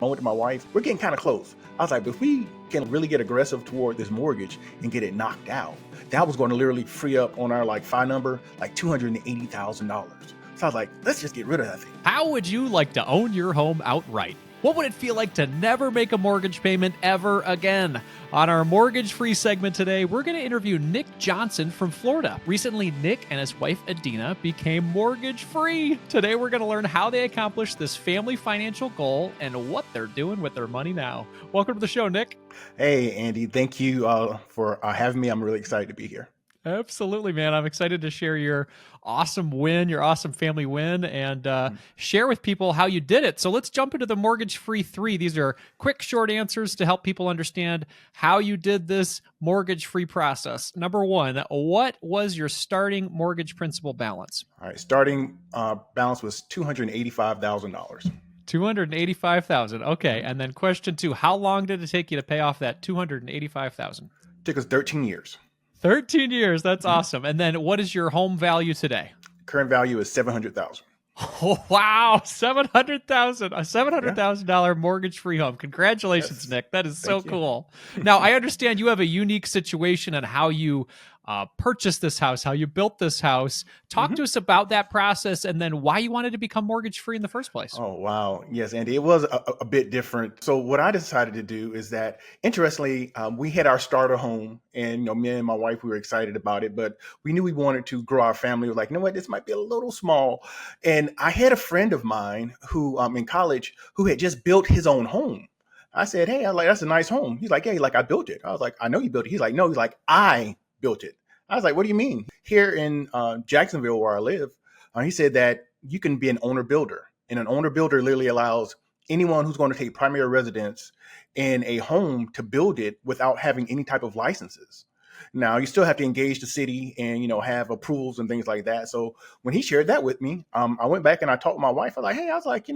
I went to my wife, we're getting kind of close. I was like, but if we can really get aggressive toward this mortgage and get it knocked out, that was going to literally free up on our like FI number, like $280,000. So I was like, let's just get rid of that thing. How would you like to own your home outright? What would it feel like to never make a mortgage payment ever again? On our mortgage-free segment today, we're going to interview Nik Johnson from Florida. Recently, Nik and his wife Adinah became mortgage-free. Today, we're going to learn how they accomplished this family financial goal and what they're doing with their money now. Welcome to the show, Nik. Hey, Andy, thank you for having me. I'm really excited to be here. Absolutely, man. I'm excited to share your awesome win, your awesome family win, and share with people how you did it. So let's jump into the mortgage-free 3. These are quick, short answers to help people understand how you did this mortgage-free process. Number 1, what was your starting mortgage principal balance? All right, starting balance was $285,000. $285,000. Okay, and then question 2, how long did it take you to pay off that $285,000? Took us 13 years. 13 years. That's awesome. And then what is your home value today? Current value is $700,000. Oh, wow. $700,000. A $700,000 mortgage-free home. Congratulations, yes. Nik. That is so cool. Now, I understand you have a unique situation on how you purchased this house, how you built this house. Talk to us about that process and then why you wanted to become mortgage-free in the first place. Oh, wow. Yes, Andy, it was a bit different. So what I decided to do is that, interestingly, we had our starter home and, me and my wife, we were excited about it, but we knew we wanted to grow our family. We were like, you know what, this might be a little small. And I had a friend of mine who in college who had just built his own home. I said, hey, that's a nice home. He's like, yeah, I built it. I was like, I know you built it. He's like, no, I built it. I was like, what do you mean? Here in Jacksonville, where I live, he said that you can be an owner builder. And an owner builder literally allows anyone who's going to take primary residence in a home to build it without having any type of licenses. Now, you still have to engage the city and, have approvals and things like that. So when he shared that with me, I went back and I talked to my wife. I was like,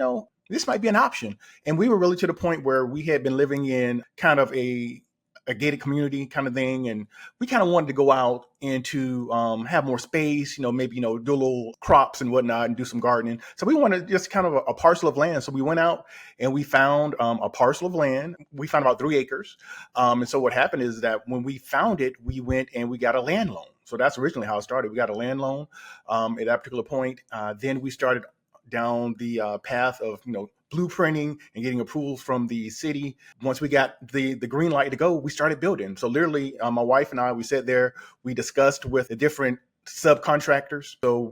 this might be an option. And we were really to the point where we had been living in kind of a gated community kind of thing. And we kind of wanted to go out and to have more space, maybe, do little crops and whatnot and do some gardening. So we wanted just kind of a parcel of land. So we went out and we found a parcel of land. We found about 3 acres. And so what happened is that when we found it, we went and we got a land loan. So that's originally how it started. We got a land loan at that particular point. Then we started down the path of, blueprinting and getting approvals from the city. Once we got the green light to go, we started building. So literally, my wife and I, we sat there, we discussed with the different subcontractors. So,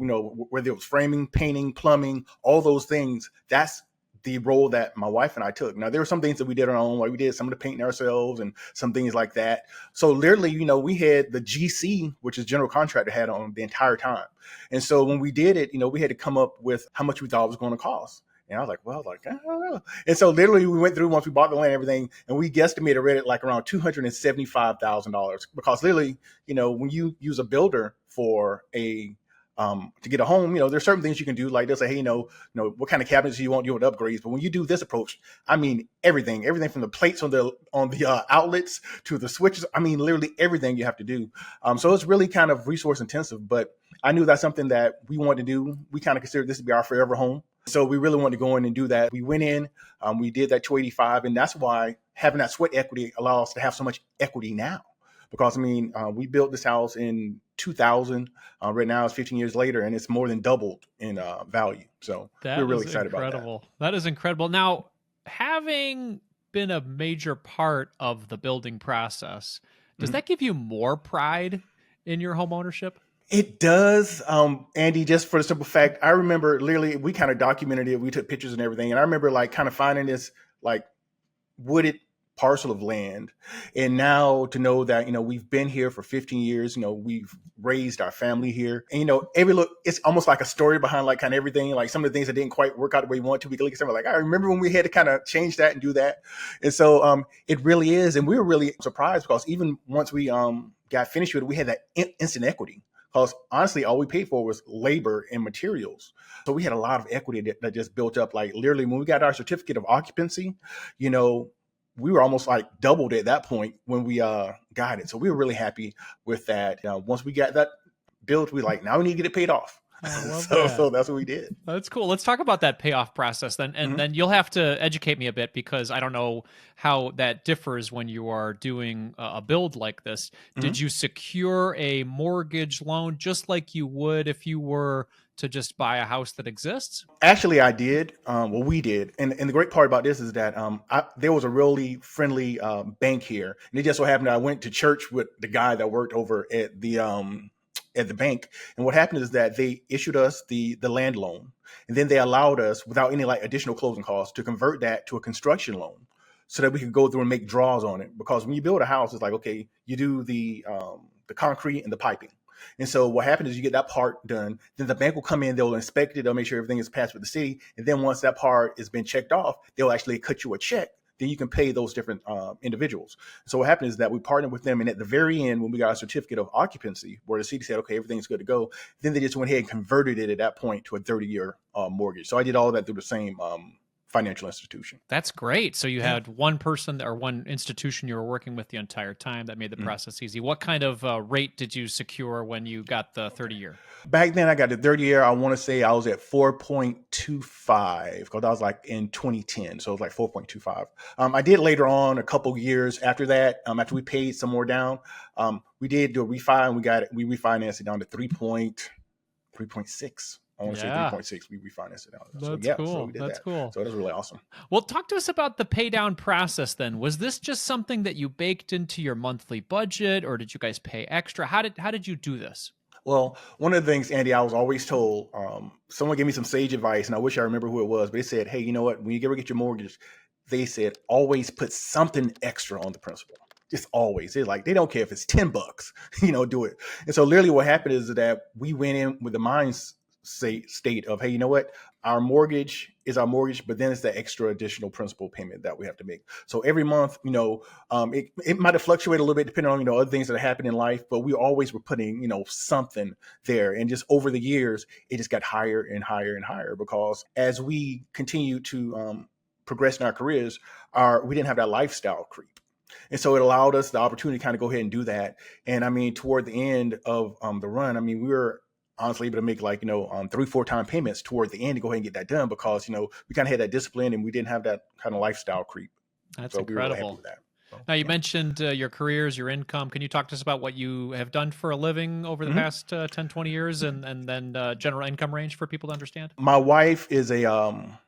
whether it was framing, painting, plumbing, all those things, that's the role that my wife and I took. Now, there were some things that we did on our own, like we did some of the painting ourselves and some things like that. So literally, we had the GC, which is general contractor, had on the entire time. And so when we did it, we had to come up with how much we thought it was going to cost. And I was like, I don't know. And so literally we went through once we bought the land and everything, and we guesstimated it like around $275,000 because literally, when you use a builder for to get a home, there's certain things you can do. Like they'll say, hey, what kind of cabinets do you want? You want upgrades. But when you do this approach, I mean, everything from the plates on the outlets to the switches. I mean, literally everything you have to do. So it's really kind of resource intensive, but I knew that's something that we wanted to do. We kind of considered this to be our forever home. So we really wanted to go in and do that. We went in, we did that 285, and that's why having that sweat equity allows us to have so much equity now. Because, we built this house in 2000. Right now it's 15 years later, and it's more than doubled in value. So we're really excited about that. That is incredible. Now, having been a major part of the building process, does that give you more pride in your home ownership? It does, Andy, just for the simple fact, I remember literally, we kind of documented it. We took pictures and everything. And I remember kind of finding this wooded parcel of land. And now to know that, we've been here for 15 years, we've raised our family here. And, every look, it's almost like a story behind kind of everything, like some of the things that didn't quite work out the way we want to. We can look at something like, I remember when we had to kind of change that and do that. And so it really is. And we were really surprised because even once we got finished with it, we had that instant equity. Because honestly, all we paid for was labor and materials. So we had a lot of equity that just built up. Like literally when we got our certificate of occupancy, we were almost doubled at that point when we got it. So we were really happy with that. Once we got that built, we now we need to get it paid off. I love So that. that's what we did. That's cool. Let's talk about that payoff process then. And Mhm. then you'll have to educate me a bit because I don't know how that differs when you are doing a build like this. Did Mhm. you secure a mortgage loan just like you would if you were to just buy a house that exists? Actually, I did. Well, we did, and the great part about this is that there was a really friendly bank here, and it just so happened that I went to church with the guy that worked over at the bank. And what happened is that they issued us the land loan, and then they allowed us, without any like additional closing costs, to convert that to a construction loan, so that we could go through and make draws on it. Because when you build a house, it's like, okay, you do the concrete and the piping. And so what happens is you get that part done, then the bank will come in, they'll inspect it, they'll make sure everything is passed with the city. And then once that part has been checked off, they'll actually cut you a check. Then you can pay those different individuals. So what happened is that we partnered with them. And at the very end, when we got a certificate of occupancy, where the city said, okay, everything's good to go, then they just went ahead and converted it at that point to a 30-year mortgage. So I did all of that through the same financial institution. That's great. So you Yeah. had one person or one institution you were working with the entire time that made the Mhm. process easy. What kind of rate did you secure when you got the 30-year? Back then, I got the 30-year. I want to say I was at 4.25 because I was like in 2010. So it was like 4.25. I did later on a couple years after that, after we paid some more down, we did do a refi and we refinanced it down to 3.6. I want to say Yeah, 3.6. We refinanced it down. So that's yeah, so cool. we did That's that. cool. So that was really awesome. Well, talk to us about the pay down process then. Was this just something that you baked into your monthly budget or did you guys pay extra? How did you do this? Well, one of the things, Andy, I was always told, someone gave me some sage advice, and I wish I remember who it was, but they said, hey, you know what? When you ever get your mortgage, they said, always put something extra on the principal. Just always. They're like, they don't care if it's $10, do it. And so literally what happened is that we went in with the state of, hey, you know what? Our mortgage is our mortgage, but then it's the extra additional principal payment that we have to make. So every month, it might have fluctuated a little bit depending on, other things that happen in life, but we always were putting, something there. And just over the years, it just got higher and higher and higher because as we continue to progress in our careers, we didn't have that lifestyle creep. And so it allowed us the opportunity to kind of go ahead and do that. And I mean, toward the end of the run, I mean, we were honestly able to make like, 3-4 time payments toward the end to go ahead and get that done because, we kind of had that discipline and we didn't have that kind of lifestyle creep. That's So we were really happy incredible. with that. So, Now, you yeah. mentioned your careers, your income. Can you talk to us about what you have done for a living over the Mhm. past 10, 20 years and then general income range for people to understand? My wife is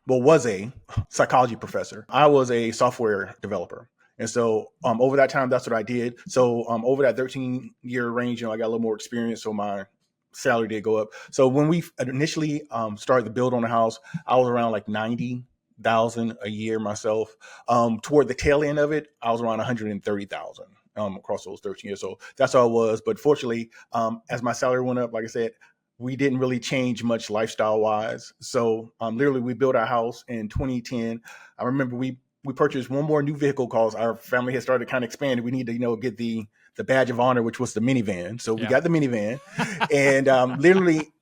was a psychology professor. I was a software developer. And so over that time, that's what I did. So over that 13-year range, I got a little more experience. So my salary did go up. So when we initially started the build on the house, I was around like 90,000 a year myself. Toward the tail end of it, I was around 130,000 across those 13 years. So that's how I was. But fortunately, as my salary went up, like I said, we didn't really change much lifestyle wise. So literally we built our house in 2010. I remember we purchased one more new vehicle because our family had started kind of expanding. We need to, get the badge of honor, which was the minivan. So we Yeah. got the minivan and literally,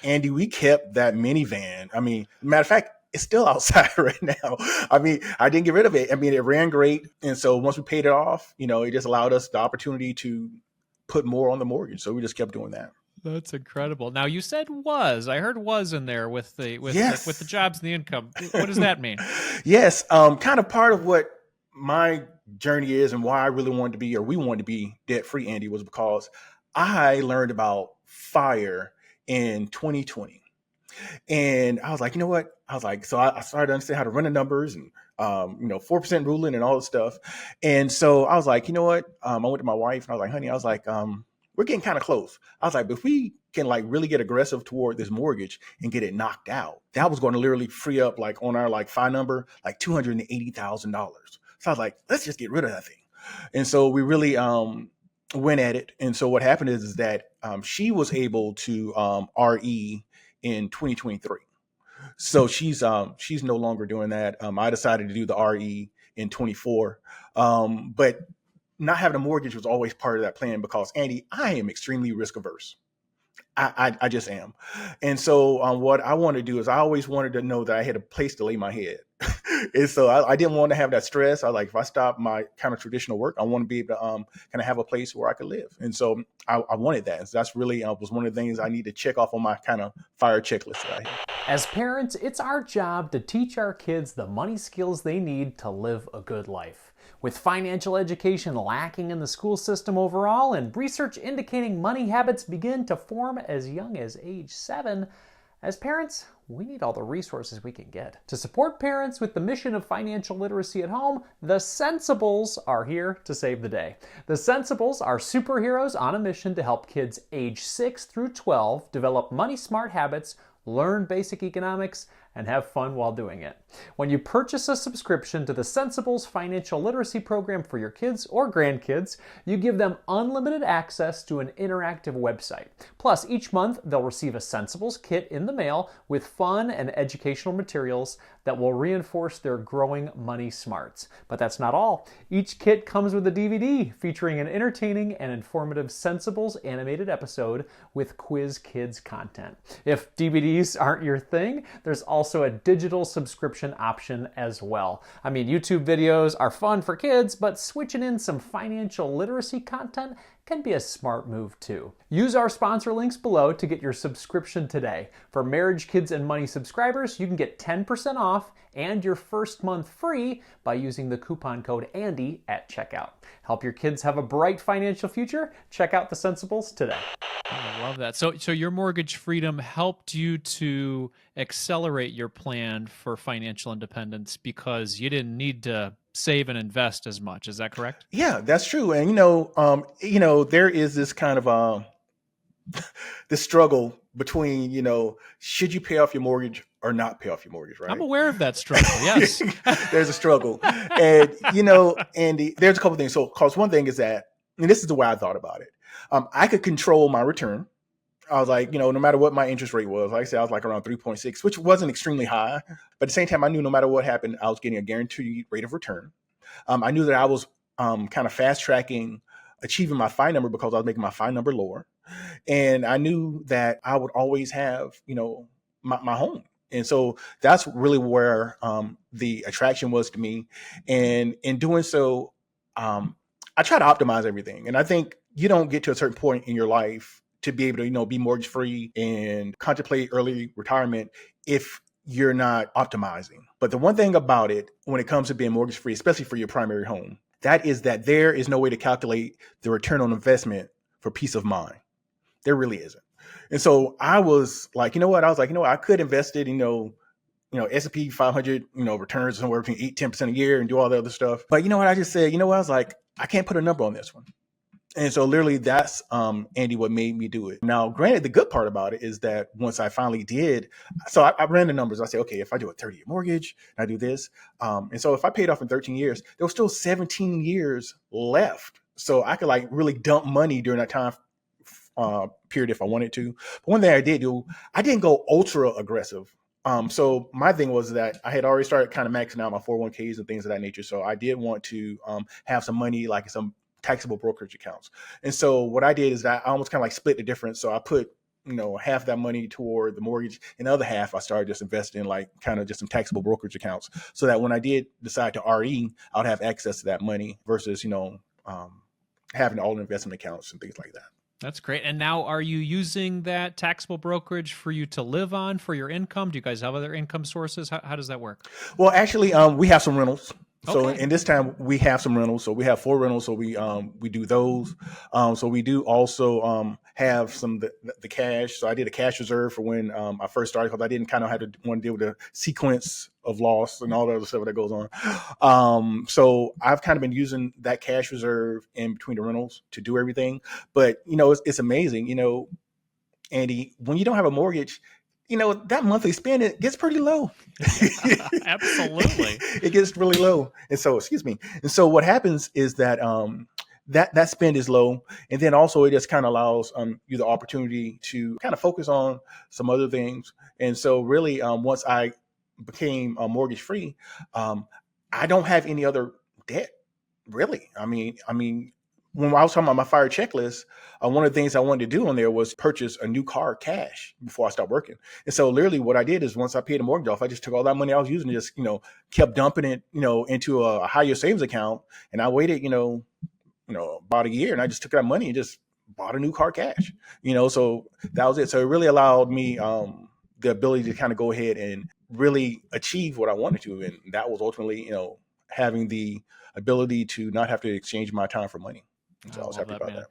Andy, we kept that minivan. I mean, matter of fact, it's still outside right now. I mean, I didn't get rid of it. I mean, it ran great. And so once we paid it off, it just allowed us the opportunity to put more on the mortgage. So we just kept doing that. That's incredible. Now you said was. I heard was in there with the Yes. jobs and the income. What does that mean? Yes. Kind of part of what my journey is and why I really wanted to be, or we wanted to be debt free, Andy, was because I learned about fire in 2020. And I was like, you know what? I was like, so I started to understand how to run the numbers and, 4% ruling and all this stuff. And so I was like, you know what? I went to my wife and I was like, honey, I was like, we're getting kind of close. I was like, but if we can like really get aggressive toward this mortgage and get it knocked out, that was going to literally free up like on our like FI number, like $280,000. So I was like, let's just get rid of that thing. And so we really, went at it. And so what happened is that she was able to RE in 2023. So she's no longer doing that. I decided to do the RE in 24. But not having a mortgage was always part of that plan because Andy, I am extremely risk averse. I just am. And so what I wanted to do is I always wanted to know that I had a place to lay my head. And so I didn't want to have that stress. I like, if I stop my kind of traditional work, I want to be able to kind of have a place where I could live. And so I wanted that. And so that's really was one of the things I need to check off on my kind of fire checklist that I have. As parents, it's our job to teach our kids the money skills they need to live a good life. With financial education lacking in the school system overall and research indicating money habits begin to form as young as age 7, as parents, we need all the resources we can get. To support parents with the mission of financial literacy at home, the Centsables are here to save the day. The Centsables are superheroes on a mission to help kids age 6 through 12 develop money-smart habits, learn basic economics, and have fun while doing it. When you purchase a subscription to the Centsables financial literacy program for your kids or grandkids, you give them unlimited access to an interactive website. Plus, each month they'll receive a Centsables kit in the mail with fun and educational materials that will reinforce their growing money smarts. But that's not all. Each kit comes with a DVD featuring an entertaining and informative Centsables animated episode with quiz kids content. If DVDs aren't your thing, there's also a digital subscription option as well. I mean, YouTube videos are fun for kids, but switching in some financial literacy content can be a smart move too. Use our sponsor links below to get your subscription today. For Marriage, Kids, and Money subscribers, you can get 10% off and your first month free by using the coupon code ANDY at checkout. Help your kids have a bright financial future? Check out the Centsables today. I love that. So your mortgage freedom helped you to accelerate your plan for financial independence because you didn't need to save and invest as much. Is that correct? Yeah, that's true. And there is this kind of this struggle between, should you pay off your mortgage or not pay off your mortgage, right? I'm aware of that struggle. Yes. There's a struggle. And, Andy, there's a couple things. So, cause one thing is that, and this is the way I thought about it. I could control my return. I was like, no matter what my interest rate was, like I said, I was like around 3.6, which wasn't extremely high. But at the same time, I knew no matter what happened, I was getting a guaranteed rate of return. I knew that I was kind of fast tracking achieving my FI number because I was making my FI number lower. And I knew that I would always have, my home. And so that's really where the attraction was to me. And in doing so, I try to optimize everything. And I think you don't get to a certain point in your life to be able to, be mortgage free and contemplate early retirement if you're not optimizing. But the one thing about it, when it comes to being mortgage free, especially for your primary home, that is that there is no way to calculate the return on investment for peace of mind. There really isn't. And so I was like, I could invest it, S&P 500, returns somewhere between 8-10% a year and do all the other stuff. But I just said, I was like, I can't put a number on this one. And so literally that's, Andy, what made me do it. Now, granted, the good part about it is that once I finally did, so I ran the numbers. I said, okay, if I do a 30-year mortgage and I do this. And so if I paid off in 13 years, there was still 17 years left. So I could really dump money during that time period if I wanted to. But one thing I did do, I didn't go ultra aggressive. So my thing was that I had already started kind of maxing out my 401ks and things of that nature. So I did want to have some money, like some taxable brokerage accounts. And so what I did is that I almost kind of split the difference. So I put, half that money toward the mortgage and the other half I started just investing in kind of just some taxable brokerage accounts so that when I did decide to RE, I would have access to that money versus, having all the investment accounts and things like that. That's great. And now are you using that taxable brokerage for you to live on for your income? Do you guys have other income sources? How does that work? Well, actually, we have some rentals. So Okay. in this time we have some rentals. So we have 4 rentals. So we do those. So we do also have some the cash. So I did a cash reserve for when I first started because I didn't kind of have to want to deal with the sequence of loss and all the other stuff that goes on. So I've kind of been using that cash reserve in between the rentals to do everything. But it's amazing. Andy, when you don't have a mortgage, that monthly spend, it gets pretty low. Absolutely. It gets really low. And so, And so what happens is that that spend is low. And then also it just kind of allows you the opportunity to kind of focus on some other things. And so really, once I became mortgage free, I don't have any other debt, really. I mean, when I was talking about my fire checklist, one of the things I wanted to do on there was purchase a new car cash before I stopped working. And so literally what I did is once I paid the mortgage off, I just took all that money I was using and just, kept dumping it, into a higher savings account. And I waited, about a year, and I just took that money and just bought a new car cash. So that was it. So it really allowed me the ability to kind of go ahead and really achieve what I wanted to. And that was ultimately, having the ability to not have to exchange my time for money. And so I I was love happy that, about man.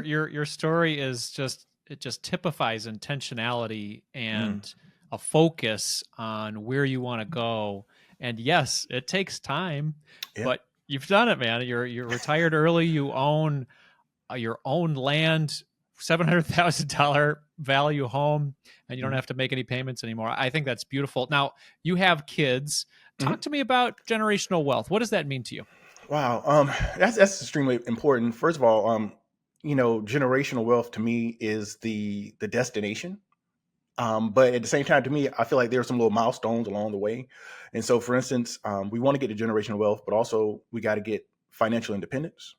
that. Your story is just, it just typifies intentionality Mm, and a focus on where you want to go. And yes, it takes time, yeah. but you've done it, man. You're retired early. You own your own land, $700,000 value home, and you don't Mhm. have to make any payments anymore. I think that's beautiful. Now, you have kids. Mhm. Talk to me about generational wealth. What does that mean to you? Wow. That's extremely important. First of all, generational wealth to me is the destination. But at the same time, to me, I feel like there are some little milestones along the way. And so, for instance, we want to get to generational wealth, but also we got to get financial independence.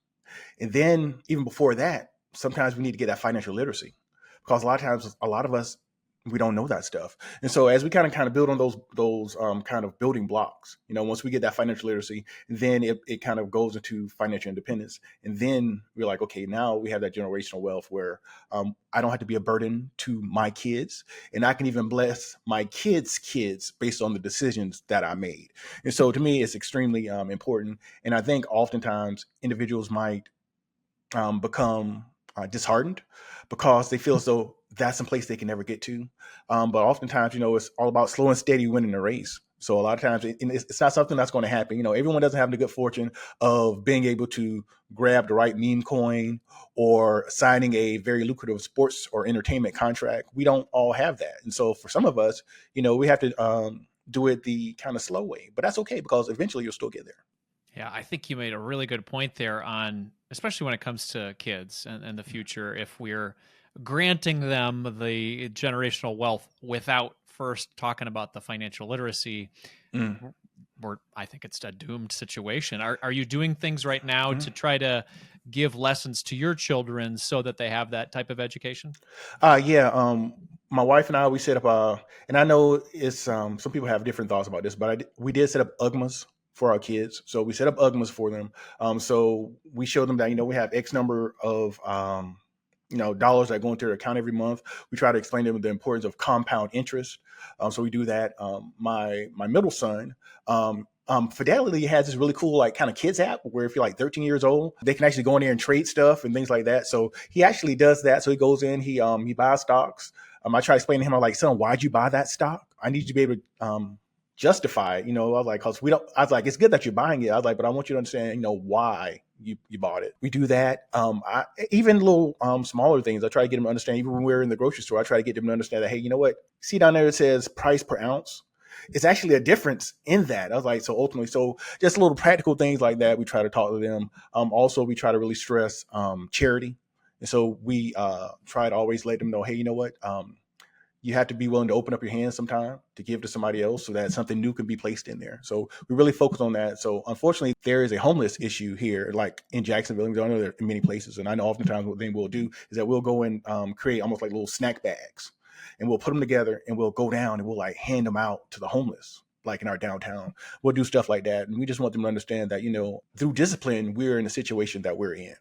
And then even before that, sometimes we need to get that financial literacy because a lot of times, a lot of us, we don't know that stuff. And so as we kind of build on those kind of building blocks, once we get that financial literacy, then it kind of goes into financial independence. And then we're like, okay, now we have that generational wealth where I don't have to be a burden to my kids, and I can even bless my kids' kids based on the decisions that I made. And so to me, it's extremely important. And I think oftentimes individuals might become disheartened because they feel as though that's some place they can never get to. But oftentimes, it's all about slow and steady winning the race. So a lot of times, it's not something that's going to happen. Everyone doesn't have the good fortune of being able to grab the right meme coin or signing a very lucrative sports or entertainment contract. We don't all have that, and so for some of us, we have to do it the kind of slow way. But that's okay because eventually you'll still get there. Yeah, I think you made a really good point there on, especially when it comes to kids and the future, if we're granting them the generational wealth without first talking about the financial literacy, Mm. I think it's a doomed situation. Are you doing things right now Mm. to try to give lessons to your children so that they have that type of education? Yeah. My wife and I, we set up and I know it's some people have different thoughts about this, but we did set up UGMAs for our kids. So we set up UGMAs for them. So we show them that we have X number of dollars that go into their account every month. We try to explain to them the importance of compound interest. So we do that. My middle son, Fidelity has this really cool like kind of kids app where if you're like 13 years old, they can actually go in there and trade stuff and things like that. So he actually does that. So he goes in, he buys stocks. I try to explain to him, I'm like, son, why'd you buy that stock? I need you to be able to justify it. I was like, cause we don't, I was like, it's good that you're buying it. I was like, but I want you to understand, why you bought it. We do that. Even little smaller things. I try to get them to understand, even when we're in the grocery store, I try to get them to understand that, hey, you know what? See down there, it says price per ounce. It's actually a difference in that. I was like, so ultimately, so just little practical things like that. We try to talk to them. Also, we try to really stress charity. And so we try to always let them know, hey, you know what? You have to be willing to open up your hands sometime to give to somebody else so that something new can be placed in there. So we really focus on that. So unfortunately, there is a homeless issue here, like in Jacksonville. I know there are many places. And I know oftentimes what they will do is that we'll go and create almost like little snack bags and we'll put them together and we'll go down and we'll like hand them out to the homeless. Like in our downtown, we'll do stuff like that. And we just want them to understand that, through discipline, we're in the situation that we're in.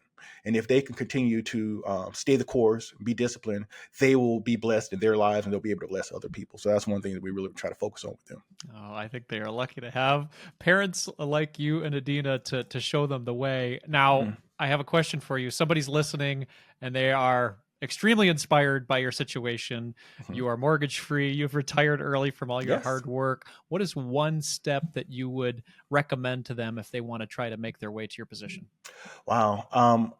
And if they can continue to stay the course, be disciplined, they will be blessed in their lives and they'll be able to bless other people. So that's one thing that we really try to focus on with them. Oh, I think they are lucky to have parents like you and Adinah to show them the way. Now, Mm. I have a question for you. Somebody's listening and they are extremely inspired by your situation. Mhm. You are mortgage free. You've retired early from all your Yes. hard work. What is one step that you would recommend to them if they want to try to make their way to your position? Wow.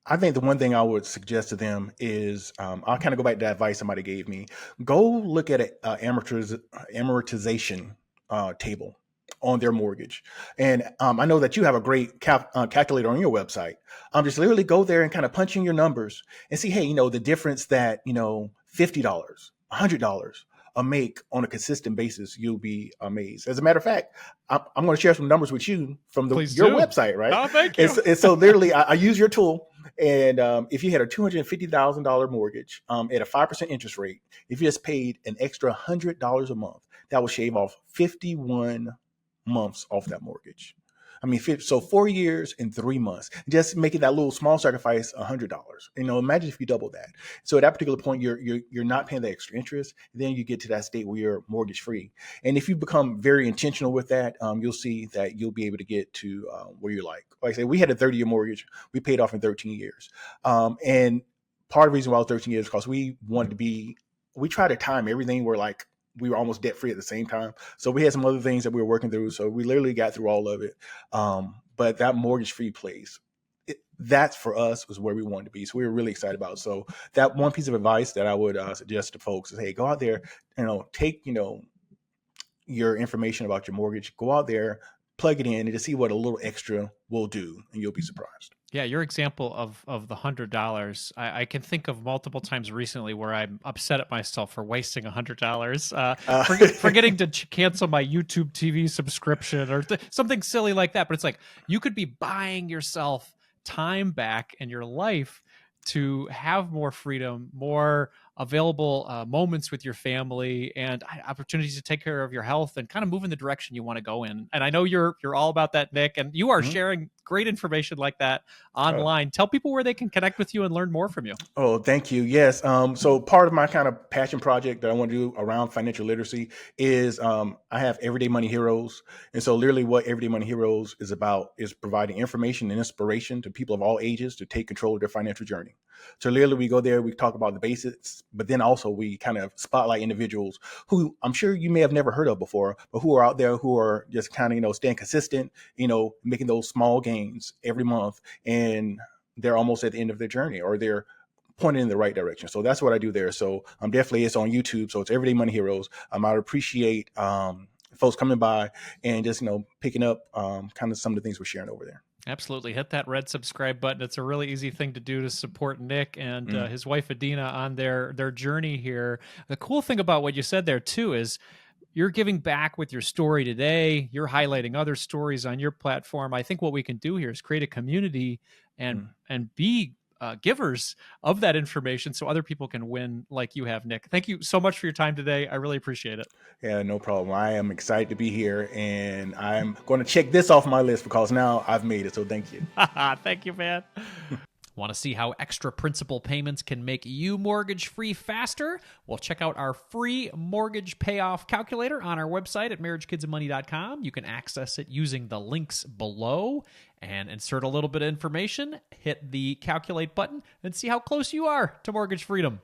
I think the one thing I would suggest to them is I'll kind of go back to that advice somebody gave me. Go look at an amortization table on their mortgage. And I know that you have a great calculator on your website. Just literally go there and kind of punch in your numbers and see, hey, the difference that, $50, $100, make on a consistent basis, you'll be amazed. As a matter of fact, I'm going to share some numbers with you from Please your do. website, right? Oh, thank And you. so literally, I use your tool. And if you had a $250,000 mortgage at a 5% interest rate, if you just paid an extra $100 a month, that will shave off 51 months off that mortgage. I mean, so 4 years and 3 months, just making that little small sacrifice $100. Imagine if you double that. So at that particular point, you're not paying the extra interest. Then you get to that state where you're mortgage free. And if you become very intentional with that, you'll see that you'll be able to get to where you like. Like I said, we had a 30-year mortgage. We paid off in 13 years. And part of the reason why it was 13 years is because we tried to time everything where like we were almost debt free at the same time. So we had some other things that we were working through. So we literally got through all of it. But that mortgage free place, that's for us was where we wanted to be. So we were really excited about it. So that one piece of advice that I would suggest to folks is, hey, go out there, take, your information about your mortgage, go out there, plug it in, and just see what a little extra will do. And you'll be surprised. Yeah, your example of the $100, I can think of multiple times recently where I'm upset at myself for wasting $100, forgetting to cancel my YouTube TV subscription or something silly like that. But it's like you could be buying yourself time back in your life to have more freedom, more available moments with your family, and opportunities to take care of your health and kind of move in the direction you want to go in. And I know you're all about that, Nick, and you are sharing great information like that online. Tell people where they can connect with you and learn more from you. Oh, thank you. Yes. So part of my kind of passion project that I want to do around financial literacy is I have Everyday Money Heroes. And so literally what Everyday Money Heroes is about is providing information and inspiration to people of all ages to take control of their financial journey. So literally we go there, we talk about the basics, but then also we kind of spotlight individuals who I'm sure you may have never heard of before, but who are out there who are just kind of, staying consistent, making those small gains every month. And they're almost at the end of their journey, or they're pointed in the right direction. So that's what I do there. So definitely it's on YouTube. So it's Everyday Money Heroes. I would appreciate folks coming by and just, picking up kind of some of the things we're sharing over there. Absolutely. Hit that red subscribe button. It's a really easy thing to do to support Nick and his wife, Adinah, on their journey here. The cool thing about what you said there, too, is you're giving back with your story today. You're highlighting other stories on your platform. I think what we can do here is create a community and be givers of that information so other people can win like you have, Nick. Thank you so much for your time today. I really appreciate it. Yeah, no problem. I am excited to be here, and I'm going to check this off my list because now I've made it. So thank you. Thank you, man. Want to see how extra principal payments can make you mortgage-free faster? Well, check out our free mortgage payoff calculator on our website at marriagekidsandmoney.com. You can access it using the links below and insert a little bit of information, hit the calculate button, and see how close you are to mortgage freedom.